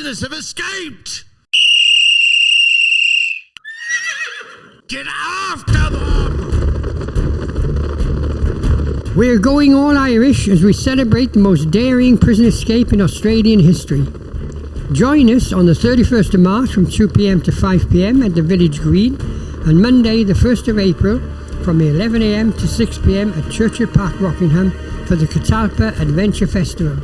prisoners have escaped! Get after them! We're going all Irish as we celebrate the most daring prison escape in Australian history. Join us on the 31st of March from 2 p.m. to 5 p.m. at the Village Green, and Monday the 1st of April from 11 a.m. to 6 p.m. at Churchill Park, Rockingham for the Catalpa Adventure Festival.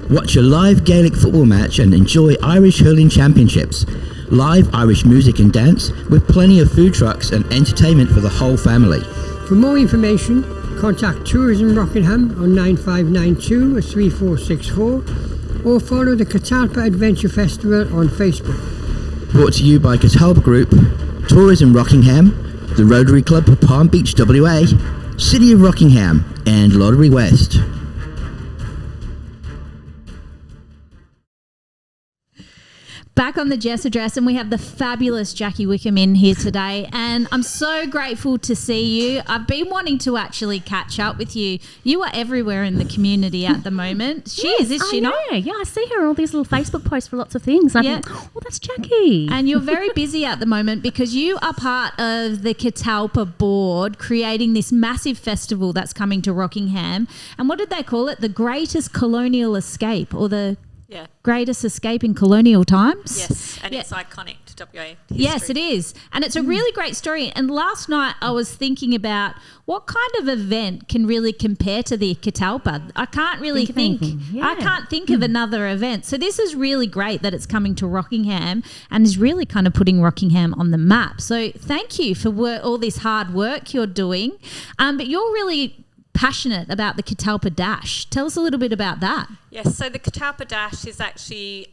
Watch a live Gaelic football match and enjoy Irish hurling championships. Live Irish music and dance with plenty of food trucks and entertainment for the whole family. For more information, contact Tourism Rockingham on 9592 3464 or follow the Catalpa Adventure Festival on Facebook. Brought to you by Catalpa Group, Tourism Rockingham, the Rotary Club of Palm Beach WA, City of Rockingham and Lottery West. Back on the Jess Address, and we have the fabulous Jackie Wickham in here today, and I'm so grateful to see you. I've been wanting to actually catch up with you. You are everywhere in the community at the moment. She is she not? Yeah, I see her on all these little Facebook posts for lots of things. I think, oh, that's Jackie. And you're very busy at the moment because you are part of the Catalpa board creating this massive festival that's coming to Rockingham. And what did they call it? The Greatest Colonial Escape, or the greatest escape in colonial times? Yes, and it's iconic to WA history. Yes, it is. And it's a really great story. And last night I was thinking about what kind of event can really compare to the Catalpa. I can't really think. I can't think of another event. So this is really great that it's coming to Rockingham and is really kind of putting Rockingham on the map. So thank you for all this hard work you're doing. But you're really passionate about the Catalpa Dash. Tell us a little bit about that. Yes, so the Catalpa Dash is actually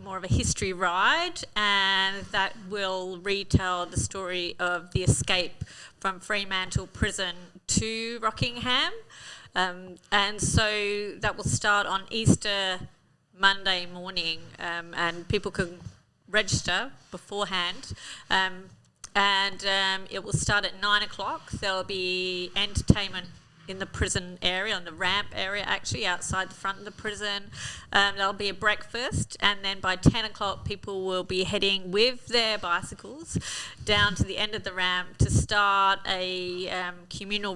more of a history ride, and that will retell the story of the escape from Fremantle Prison to Rockingham. And so that will start on Easter Monday morning, and people can register beforehand. And it will start at 9 o'clock. There will be entertainment in the prison area, on the ramp area actually, outside the front of the prison. There'll be a breakfast, and then by 10 o'clock people will be heading with their bicycles down to the end of the ramp to start a community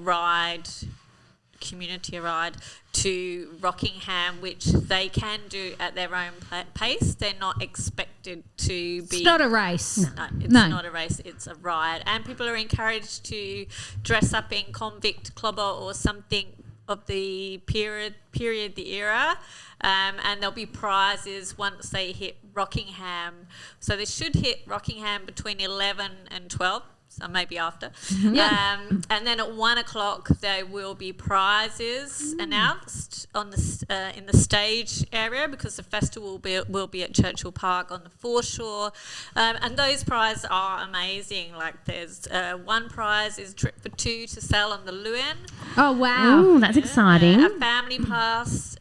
ride to Rockingham, which they can do at their own pace. They're not expected to be... It's not a race. No, it's not a race, it's a ride. And people are encouraged to dress up in convict clobber or something of the period, the era, and there'll be prizes once they hit Rockingham. So they should hit Rockingham between 11 and 12. So maybe after. And then at 1 o'clock there will be prizes announced on the in the stage area, because the festival will be at Churchill Park on the foreshore. And those prizes are amazing. Like there's one prize is a trip for two to sail on the Lewin. Oh, wow. Oh, that's exciting. A family pass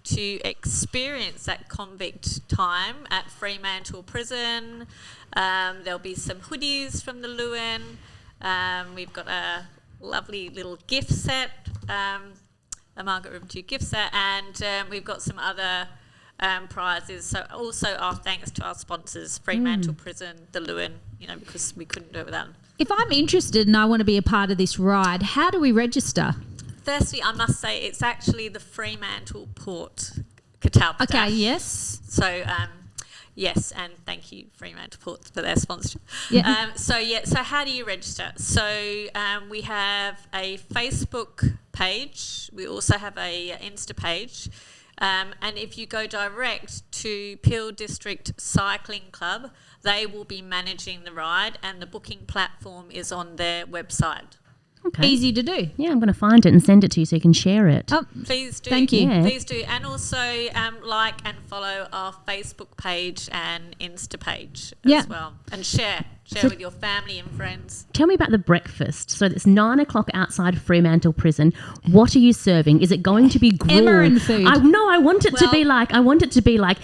to experience that convict time at Fremantle Prison. There'll be some hoodies from the Lewin. We've got a lovely little gift set, a Margaret River 2 gift set, and we've got some other prizes. So also our thanks to our sponsors, Fremantle Prison, the Lewin, because we couldn't do it without them. If I'm interested and I want to be a part of this ride, how do we register? Firstly, I must say it's actually the Fremantle Port Catalpa Dash. Okay, yes. So, yes, and thank you, Fremantle Port, for their sponsorship. Yeah. So how do you register? So we have a Facebook page. We also have a Insta page. And if you go direct to Peel District Cycling Club, they will be managing the ride, and the booking platform is on their website. Okay. Easy to do. Yeah, I'm going to find it and send it to you so you can share it. Oh, please do. Thank you. Yeah. Please do. And also like and follow our Facebook page and Insta page as well. And share with your family and friends. Tell me about the breakfast. So it's 9 o'clock outside Fremantle Prison. What are you serving? Is it going to be grilled? Emma food. I want it to be like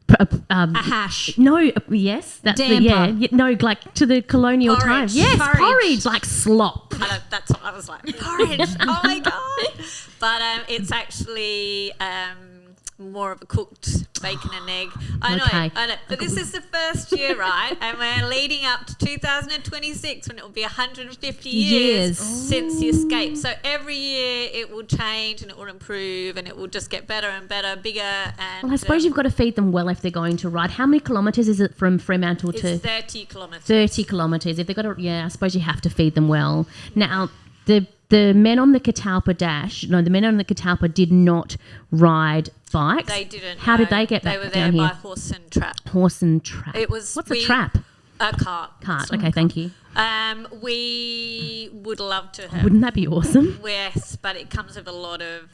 a hash. No, yes, that's Damper. no, like to the colonial Porridge. times. Yes, porridge, like slop. I know, that's what I was like. Porridge. Oh my god! But it's actually more of a cooked bacon and egg. I know. But this is the first year, right? And we're leading up to 2026 when it will be 150 years since the escape. So every year it will change and it will improve and it will just get better and better, bigger. And well, I suppose you've got to feed them well if they're going to ride. How many kilometres is it from Fremantle to? It's 30 kilometres. 30 kilometres. If they've got to, I suppose you have to feed them well. Now, the men on the Catalpa did not ride bikes. They didn't. How did they get back down here? They were there by horse and trap. Horse and trap. What's a trap? A cart. Okay, thank you. We would love to have. Wouldn't that be awesome? Yes, but it comes with a lot of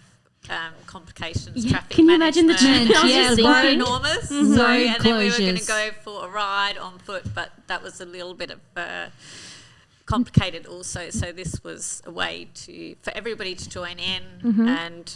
complications. Yeah, traffic can you imagine the management. challenges? It's enormous. Mm-hmm. So, and then we were going Closures. to go for a ride on foot, but that was a little bit of complicated also. So this was a way for everybody to join in, and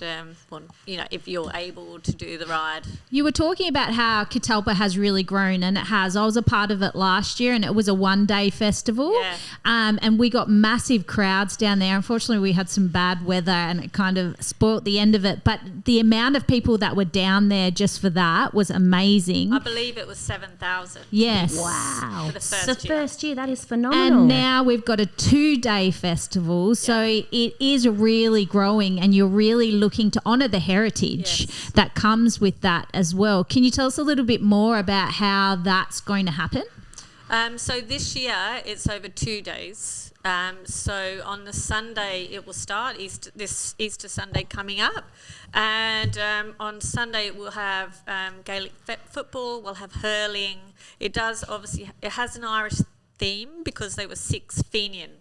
if you're able to do the ride. You were talking about how Catalpa has really grown, and it has. I was a part of it last year, and it was a one-day festival, and we got massive crowds down there. Unfortunately, we had some bad weather, and it kind of spoilt the end of it. But the amount of people that were down there just for that was amazing. I believe it was 7,000. Yes. Wow. For the first year. That is phenomenal. And now we've got a 2-day festival, so it is really growing, and you're really looking to honour the heritage that comes with that as well. Can you tell us a little bit more about how that's going to happen? So this year it's over 2 days. So on the Sunday it will start, this Easter Sunday coming up, and on Sunday we'll have Gaelic football, we'll have hurling. It has an Irish theme because they were 6 Fenian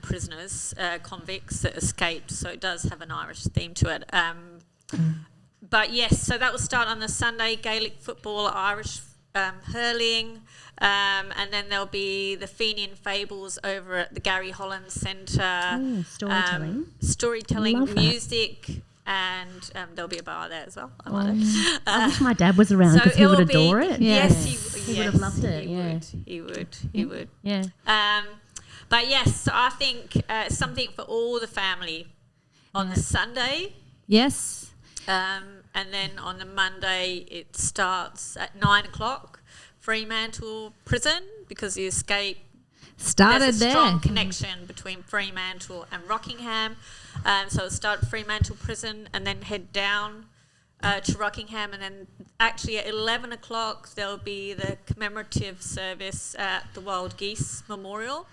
prisoners, convicts that escaped, so it does have an Irish theme to it. But yes, so that will start on the Sunday, Gaelic football, Irish hurling, and then there'll be the Fenian Fables over at the Gary Holland Centre. Storytelling, Love that. Music, and there'll be a bar there as well. I wish my dad was around because he would adore it. Yes, he would have loved it. He would. Yeah. But yes, so I think something for all the family on the Sunday. Yes. And then on the Monday it starts at 9:00, Fremantle Prison, because the escape Started there's a there. strong connection between Fremantle and Rockingham. So it'll start at Fremantle Prison and then head down to Rockingham, and then actually at 11 o'clock there'll be the commemorative service at the Wild Geese Memorial.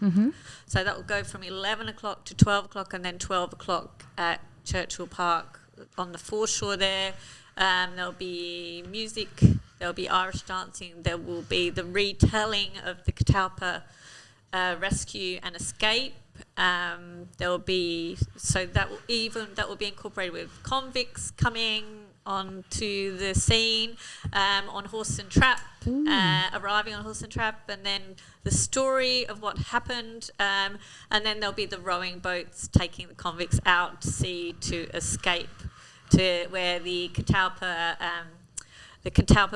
So that will go from 11 o'clock to 12 o'clock, and then 12 o'clock at Churchill Park on the foreshore there. There'll be music, there'll be Irish dancing, there will be the retelling of the Catalpa rescue and escape. There will be, so that will be incorporated with convicts coming onto the scene on horse and trap, arriving on horse and trap, and then the story of what happened, and then there'll be the rowing boats taking the convicts out to sea to escape to where the Catalpa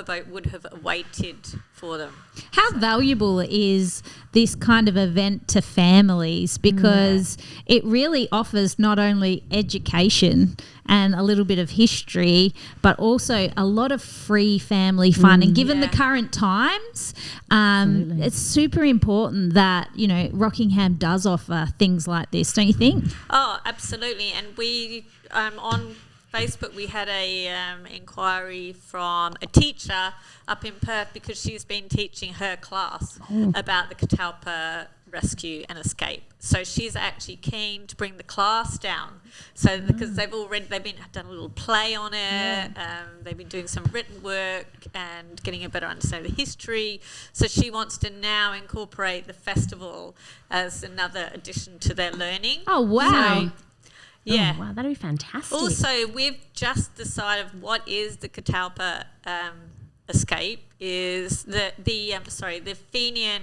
boat would have awaited for them. How valuable is this kind of event to families? Because it really offers not only education and a little bit of history, but also a lot of free family fun. And given the current times, it's super important that, Rockingham does offer things like this, don't you think? Oh, absolutely. And we, on Facebook, we had a inquiry from a teacher up in Perth because she's been teaching her class about the Catalpa rescue and escape. So she's actually keen to bring the class down. So because they've done a little play on it, they've been doing some written work and getting a better understanding of the history. So she wants to now incorporate the festival as another addition to their learning. Oh, wow. Yeah. Oh, wow, that'd be fantastic. Also, we've just decided what is the Catalpa escape is the Fenian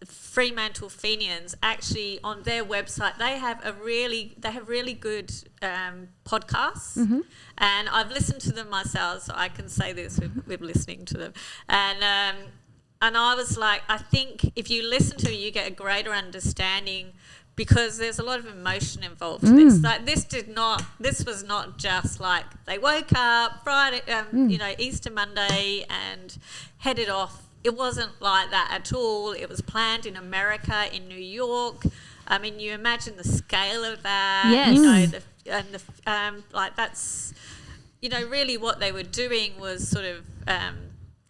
Fremantle Fenians actually on their website they have really good podcasts, and I've listened to them myself, so I can say this with listening to them, and I was like, I think if you listen to it, you get a greater understanding because there's a lot of emotion involved in this. Like this was not just like they woke up Friday, Easter Monday and headed off. It wasn't like that at all. It was planned in America, in New York. I mean, you imagine the scale of that. Yes. That's, really what they were doing was sort of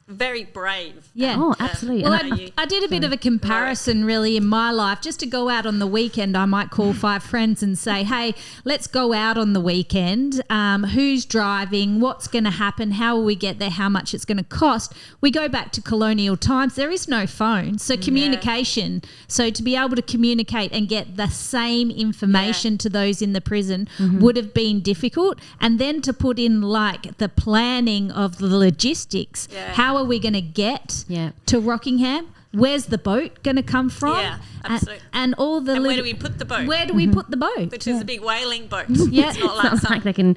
very brave. Yeah. Oh, absolutely. Well, I did a bit of a comparison really in my life. Just to go out on the weekend, I might call 5 friends and say, hey, let's go out on the weekend. Who's driving? What's going to happen? How will we get there? How much it's going to cost? We go back to colonial times. There is no phone. So communication. So to be able to communicate and get the same information to those in the prison would have been difficult. And then to put in like the planning of the logistics. Yeah. How are we going to get to Rockingham? Where's the boat going to come from? Yeah, absolutely. And all the where do we put the boat? Where do we put the boat? Which is a big whaling boat. Yeah. It's not It's not some- like they can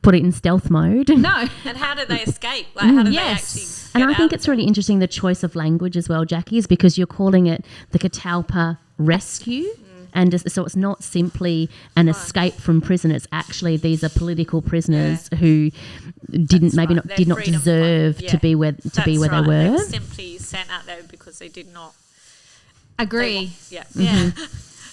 put it in stealth mode. No. And how did they escape? Like, how did they actually And get I think out? it's really interesting the choice of language as well, Jackie, is because you're calling it the Catalpa Rescue. And so it's not simply an escape from prison. It's actually these are political prisoners who didn't They're did not freedom deserve fighters. to be where That's they right. were. They were simply sent out there because they did not Agree.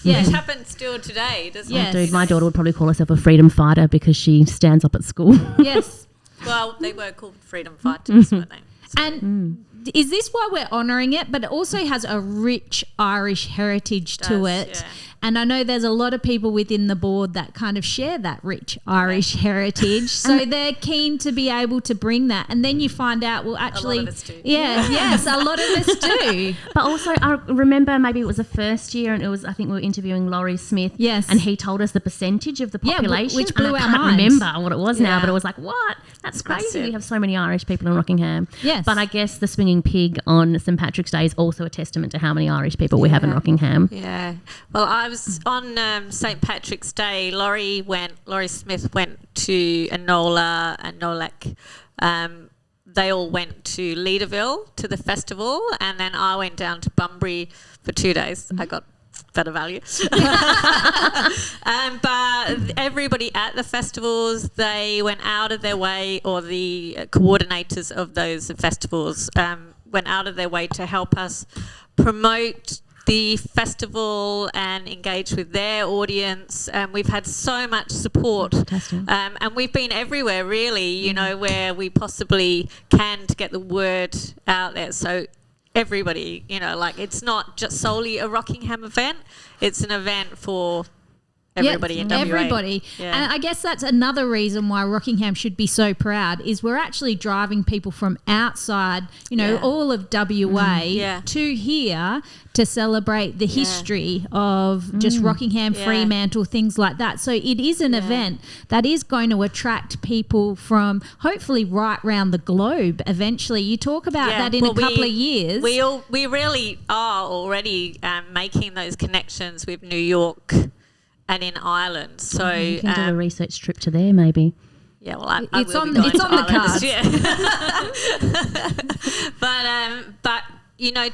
Which happens still today, doesn't Yes. it? Dude, my daughter would probably call herself a freedom fighter because she stands up at school. Yes. Well, they were called freedom fighters, weren't they? And is this why we're honouring it? But it also has a rich Irish heritage to it. Yeah. And I know there's a lot of people within the board that kind of share that rich Irish heritage. So they're keen to be able to bring that. And then you find out, well, actually, of us do. Yes, a lot of us do. But also, I remember maybe it was the first year, and I think we were interviewing Laurie Smith. Yes. And he told us the percentage of the Yeah, population. which blew and I our can't minds. remember what it was now, Yeah. but it was like, what? That's crazy. it. We have so many Irish people in Rockingham. Yes. But I guess the swinging pig on St. Patrick's Day is also a testament to how many Irish people we have in Rockingham. Yeah. Well, I was on St. Patrick's Day. Laurie Smith went to Enola and Nolak. They all went to Leaderville to the festival, and then I went down to Bunbury for 2 days. I got better value. But everybody at the festivals, they went out of their way, or the coordinators of those festivals went out of their way to help us promote the festival and engage with their audience. We've had so much support. Fantastic. And we've been everywhere, really, where we possibly can to get the word out there. So everybody, it's not just solely a Rockingham event. It's an event for everybody in WA. Everybody. Yeah. And I guess that's another reason why Rockingham should be so proud is we're actually driving people from outside, all of WA to here to celebrate the history of just Rockingham, Fremantle, things like that. So it is an event that is going to attract people from hopefully right round the globe eventually. You talk about that in a couple of years. We really are already making those connections with New York and in Ireland. So You can do a research trip to there, maybe. yeah, well, I It's will on be the- going it's to on the Ireland cards. this year. But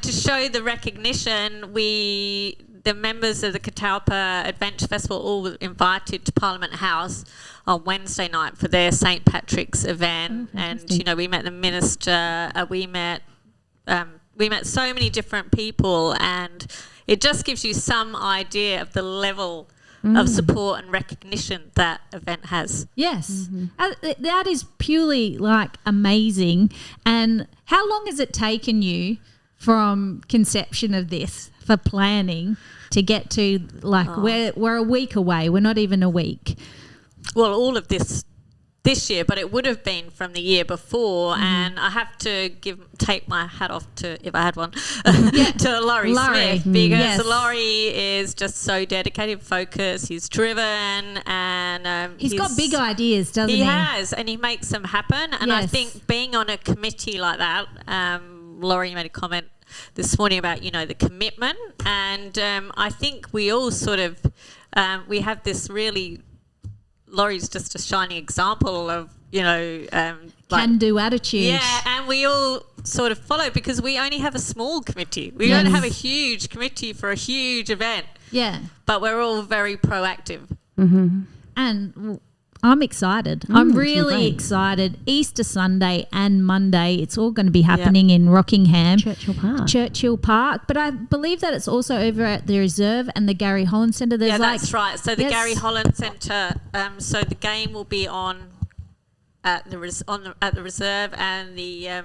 to show the recognition, the members of the Catalpa Adventure Festival all were invited to Parliament House on Wednesday night for their St. Patrick's event, and we met the minister. We met so many different people, and it just gives you some idea of the level of support and recognition that event has. Yes. That is purely amazing. And how long has it taken you from conception of this for planning to get to we're a week away. We're not even a week. Well, all of this year, but it would have been from the year before, and I have to take my hat off to, if I had one, to Laurie Smith, because Laurie is just so dedicated, focused, he's driven, and he's got big ideas, doesn't he? He has, and he makes them happen, and I think being on a committee like that, Laurie made a comment this morning about, the commitment, and I think we all sort of, we have this really, Laurie's just a shining example of, can-do attitude. Yeah, and we all sort of follow because we only have a small committee. We don't have a huge committee for a huge event. Yeah. But we're all very proactive. And I'm excited. I'm really excited. Easter Sunday and Monday, it's all going to be happening in Rockingham. Churchill Park. But I believe that it's also over at the Reserve and the Gary Holland Centre. Yeah, that's right. So the Gary Holland Centre, so the game will be on at the Reserve, and the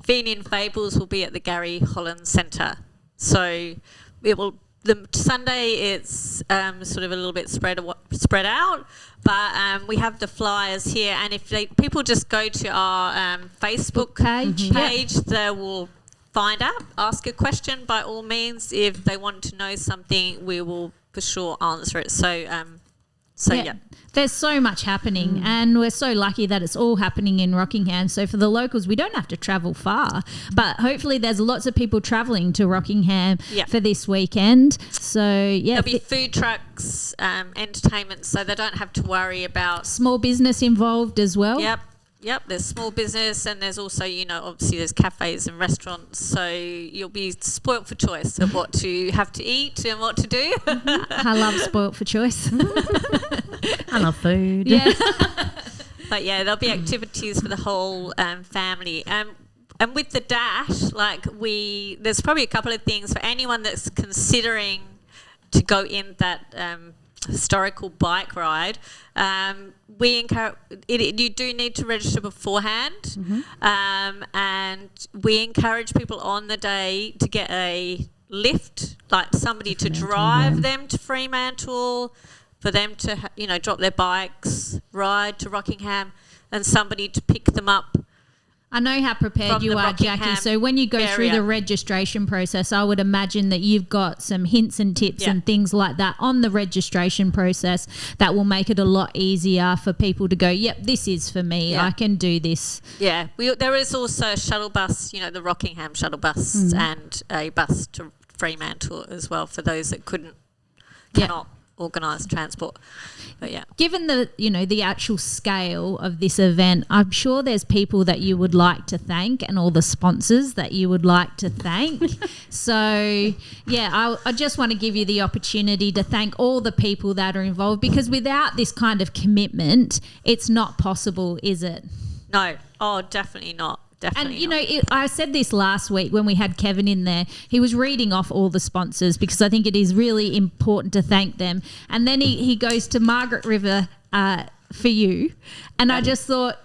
Fenian Fables will be at the Gary Holland Centre. So it will. The Sunday it's sort of a little bit spread out, but we have the flyers here, and if people just go to our Facebook page, they will find out, ask a question by all means. If they want to know something, we will for sure answer it. So yeah. There's so much happening, and we're so lucky that it's all happening in Rockingham. So for the locals, we don't have to travel far, but hopefully there's lots of people travelling to Rockingham for this weekend. So yeah, there'll be food trucks, entertainment, so they don't have to worry about small business involved as well. Yep, there's small business, and there's also, obviously there's cafes and restaurants, so you'll be spoilt for choice of what to have to eat and what to do. I love spoilt for choice. I love food. Yeah. But yeah, there'll be activities for the whole family. And with the Dash, there's probably a couple of things for anyone that's considering to go in that historical bike ride. We encourage you do need to register beforehand, and we encourage people on the day to get a lift, like somebody to drive them to Fremantle, for them to drop their bikes, ride to Rockingham, and somebody to pick them up. I know how prepared you are, Jackie. So when you go through the registration process, I would imagine that you've got some hints and tips and things like that on the registration process that will make it a lot easier for people to go, yep, this is for me. I can do this. Yeah. There is also a shuttle bus, the Rockingham shuttle bus, and a bus to Fremantle as well for those that cannot organise transport. But yeah, given the actual scale of this event, I'm sure there's people that you would like to thank and all the sponsors that you would like to thank. So yeah, I just want to give you the opportunity to thank all the people that are involved, because without this kind of commitment, it's not possible, is it? No. Oh, definitely not. And, I said this last week when we had Kevin in there. He was reading off all the sponsors because I think it is really important to thank them. And then he goes to Margaret River for you. And I just thought,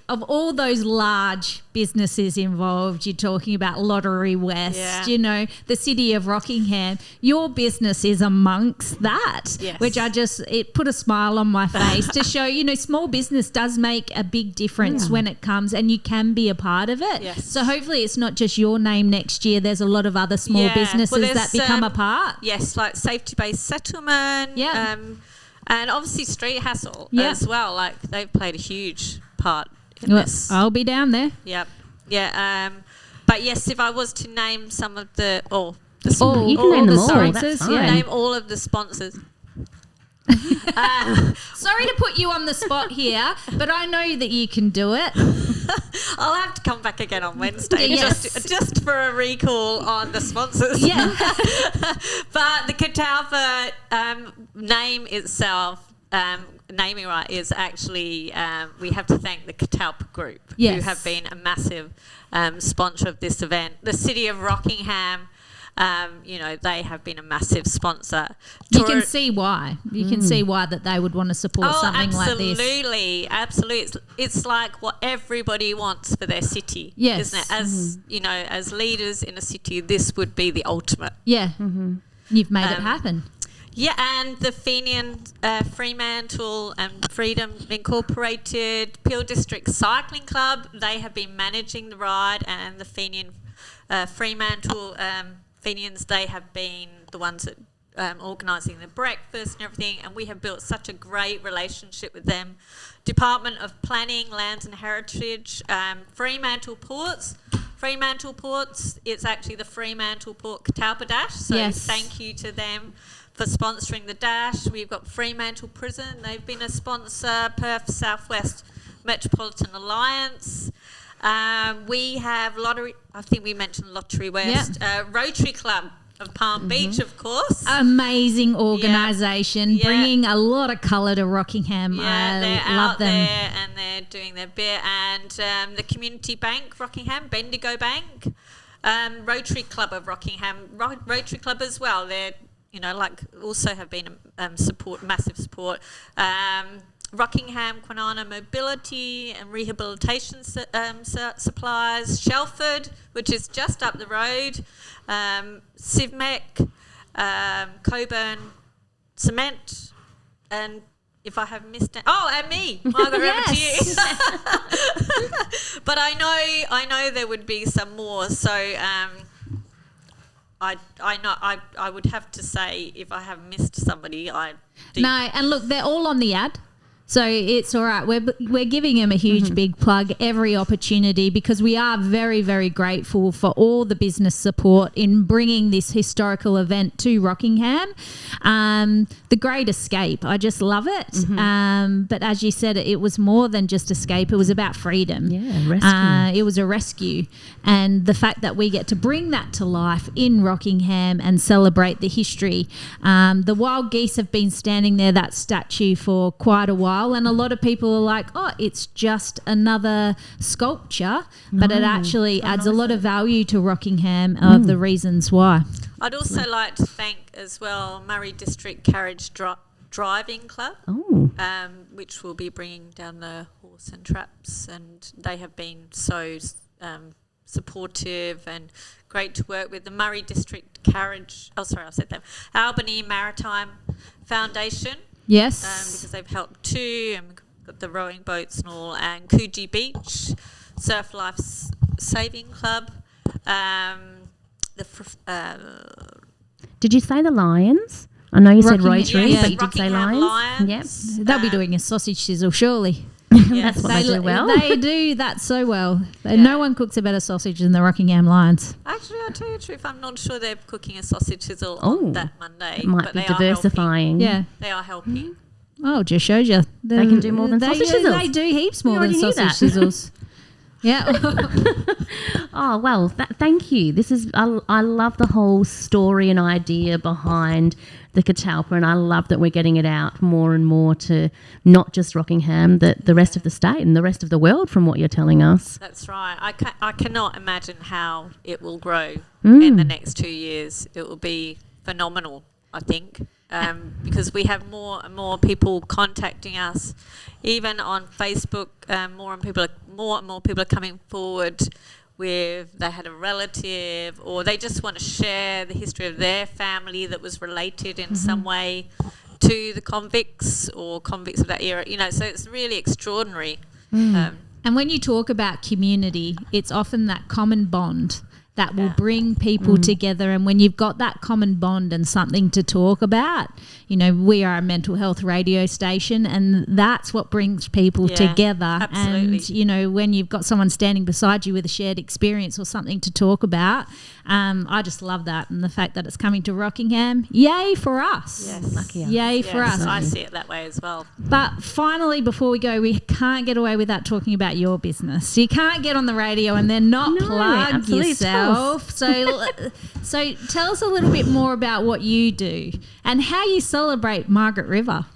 of all those large businesses involved, you're talking about Lottery West, the city of Rockingham, your business is amongst that, which it put a smile on my face to show, small business does make a big difference when it comes, and you can be a part of it. Yes. So hopefully it's not just your name next year. There's a lot of other small businesses that become a part. Yes, like Safety Based Settlement. Yeah. And obviously Street Hassle as well. Like, they've played a huge part in this. I'll be down there. Yep. Yeah. But yes, if I was to name some of the you can name them all. Sponsors, name all of the sponsors. Sorry to put you on the spot here, but I know that you can do it. I'll have to come back again on Wednesday just for a recall on the sponsors. Yeah. But the Catalpa name itself, naming right, is actually we have to thank the Catalpa Group, who have been a massive sponsor of this event. The City of Rockingham, they have been a massive sponsor. You can see why. You can see why that they would want to support something like this. Absolutely. It's like what everybody wants for their city, isn't it? As as leaders in a city, this would be the ultimate. Yeah, you've made it happen. Yeah, and the Fenian Fremantle and Freedom Incorporated Peel District Cycling Club, they have been managing the ride, and the Fenian Fremantle Fenians, they have been the ones that organising the breakfast and everything, and we have built such a great relationship with them. Department of Planning, Lands and Heritage, Fremantle Ports, it's actually the Fremantle Port Catalpa Dash, so thank you to them for sponsoring the Dash. We've got Fremantle Prison, they've been a sponsor, Perth Southwest Metropolitan Alliance. We have Lottery, I think we mentioned Lottery West, Rotary Club. of Palm Beach, of course. Amazing organisation, Yeah. bringing a lot of colour to Rockingham. Yeah, they're I love out them. there and they're doing their bit. And the Community Bank, Rockingham, Bendigo Bank, Rotary Club of Rockingham, Rotary Club as well. They're, also have been massive support. Rockingham, Kwinana Mobility and Rehabilitation Supplies, Shelford, which is just up the road, Civmec, Coburn Cement, and if I have missed it, and me, Margaret, over to you. But I know there would be some more, so I would have to say if I have missed somebody, No, and look, they're all on the ad. So it's all right. We're giving them a huge big plug every opportunity because we are very, very grateful for all the business support in bringing this historical event to Rockingham. The Great Escape, I just love it. But as you said, it was more than just escape. It was about freedom. Yeah, rescue. It was a rescue. And the fact that we get to bring that to life in Rockingham and celebrate the history. The wild geese have been standing there, that statue, for quite a while. And a lot of people are like, it's just another sculpture. But it actually adds a lot of value to Rockingham of the reasons why. I'd also like to thank as well Murray District Carriage Driving Club, which will be bringing down the horse and traps. And they have been so supportive and great to work with. The Murray District Carriage, Albany Maritime Foundation. Yes. Because they've helped too, and we've got the rowing boats and all, and Coogee Beach, Surf Life Saving Club, Did you say the Lions? I know you said Rotary, yes, but you did say Rockingham Lions. Lions. They'll be doing a sausage sizzle, surely. That's what they do well. They do that so well. No one cooks a better sausage than the Rockingham Lions. Actually, I'll tell you the truth, I'm not sure they're cooking a sausage sizzle on that Monday. Might but be they diversifying. Yeah. They are helping. Oh, just shows you. They can do more than sausage sizzles. They do heaps more We than already knew sausage that. sizzles. Yeah. Oh, well, thank you. This is I love the whole story and idea behind the Catalpa, and I love that we're getting it out more and more to not just Rockingham, the rest of the state and the rest of the world from what you're telling us. That's right. I cannot imagine how it will grow in the next 2 years. It will be phenomenal, I think, because we have more and more people contacting us, even on Facebook. More and more people are coming forward with they had a relative or they just want to share the history of their family that was related in some way to the convicts or convicts of that era. So it's really extraordinary. And when you talk about community, it's often that common bond that will bring people together. And when you've got that common bond and something to talk about, we are a mental health radio station, and that's what brings people together. Absolutely. And, when you've got someone standing beside you with a shared experience or something to talk about, I just love that. And the fact that it's coming to Rockingham, yay for us. Yes. Lucky us. Yay for us. I see it that way as well. But finally, before we go, we can't get away without talking about your business. You can't get on the radio and then not plug absolutely, yourself. So tell us a little bit more about what you do and how you celebrate Margaret River.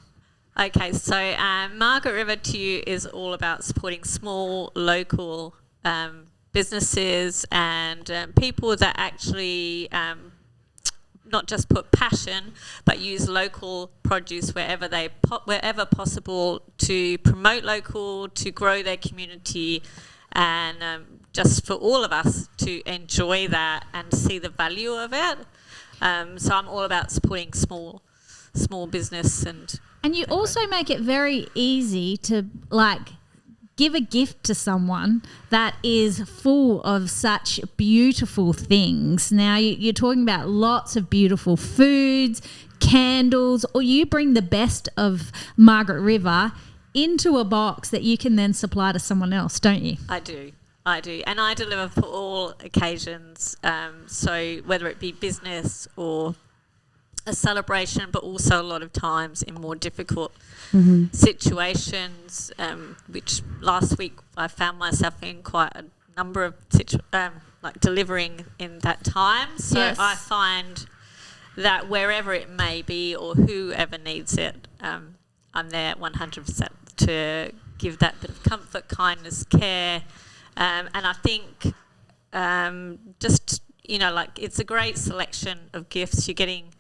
Okay, so Margaret River to you is all about supporting small local businesses and people that actually not just put passion but use local produce wherever possible to promote local, to grow their community, and just for all of us to enjoy that and see the value of it. So I'm all about supporting small business And you also make it very easy to give a gift to someone that is full of such beautiful things. Now, you're talking about lots of beautiful foods, candles, or you bring the best of Margaret River into a box that you can then supply to someone else, don't you? I do. And I deliver for all occasions. So whether it be business or a celebration, but also a lot of times in more difficult situations, which last week I found myself in quite a number of delivering in that time. So Yes. I find that wherever it may be or whoever needs it, I'm there 100% to give that bit of comfort, kindness, care. And I think just, like it's a great selection of gifts. You're getting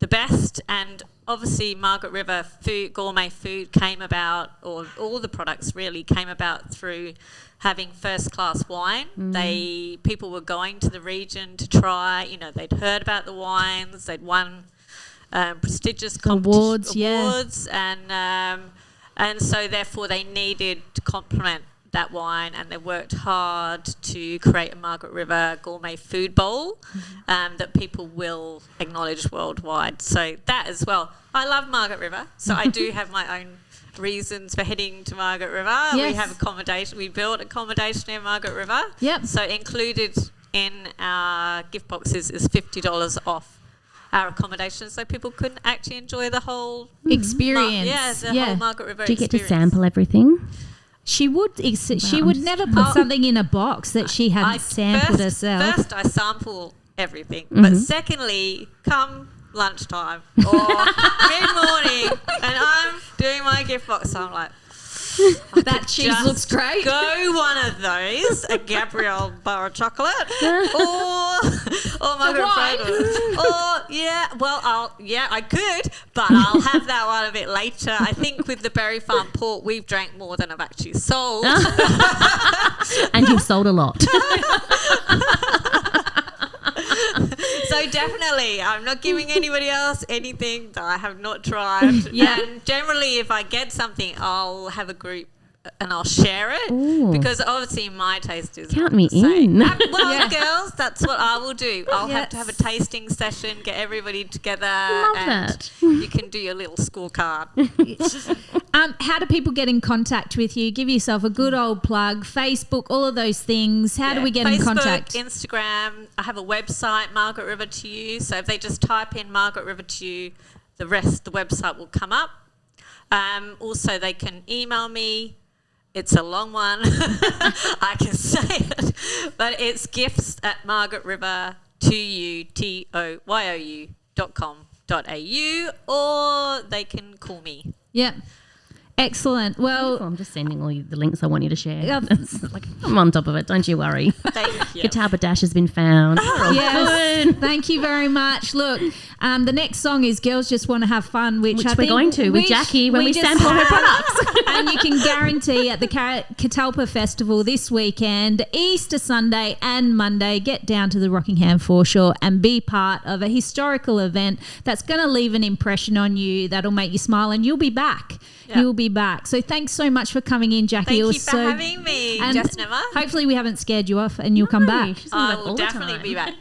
the best, and obviously Margaret River gourmet food came about, or all the products really came about through having first class wine. People were going to the region to try, they'd heard about the wines, they'd won prestigious awards, and so therefore they needed to complement that wine, and they worked hard to create a Margaret River gourmet food bowl that people will acknowledge worldwide. So that as well. I love Margaret River, so I do have my own reasons for heading to Margaret River. Yes. We have accommodation. We built accommodation near Margaret River. Yep. So included in our gift boxes is $50 off our accommodation, so people can actually enjoy the whole experience. Whole Margaret River experience. Do you get to sample everything? She would never put something in a box that she hadn't sampled herself. First, I sample everything, but secondly, come lunchtime or mid-morning, and I'm doing my gift box, so I'm like, that cheese looks great. Go one of those, a Gabrielle bar of chocolate, or Margaret Fragrance. I could, but I'll have that one a bit later. I think with the Berry Farm port, we've drank more than I've actually sold. And you've sold a lot. So definitely, I'm not giving anybody else anything that I have not tried. And generally, if I get something, I'll have a group and I'll share it. Ooh. Because obviously my taste is Count not me the same. in. Girls, that's what I will do. I'll have to have a tasting session, get everybody together, and you can do your little scorecard. How do people get in contact with you? Give yourself a good old plug. Facebook, all of those things. How do we get in contact? Instagram. I have a website, Margaret River to You. So if they just type in Margaret River to You, the website will come up. Also, they can email me. It's a long one. I can say it. But it's gifts@margaretriver.com.au, or they can call me. Yep. Excellent. Well, I'm just sending all you the links I want you to share. I'm on top of it. Don't you worry. Thank you. Catalpa Dash has been found. Yes. Thank you very much. Look, the next song is Girls Just Want to Have Fun, which I we're think going to with Jackie when we just sample her have. products. And you can guarantee at the Catalpa Festival this weekend, Easter Sunday and Monday, get down to the Rockingham foreshore and be part of a historical event that's going to leave an impression on you that'll make you smile, and you'll be back. Yep. You'll be back. So thanks so much for coming in, Jackie. Thank you for having me, Jess Nemmer. Hopefully we haven't scared you off and you'll come back. I will definitely be back.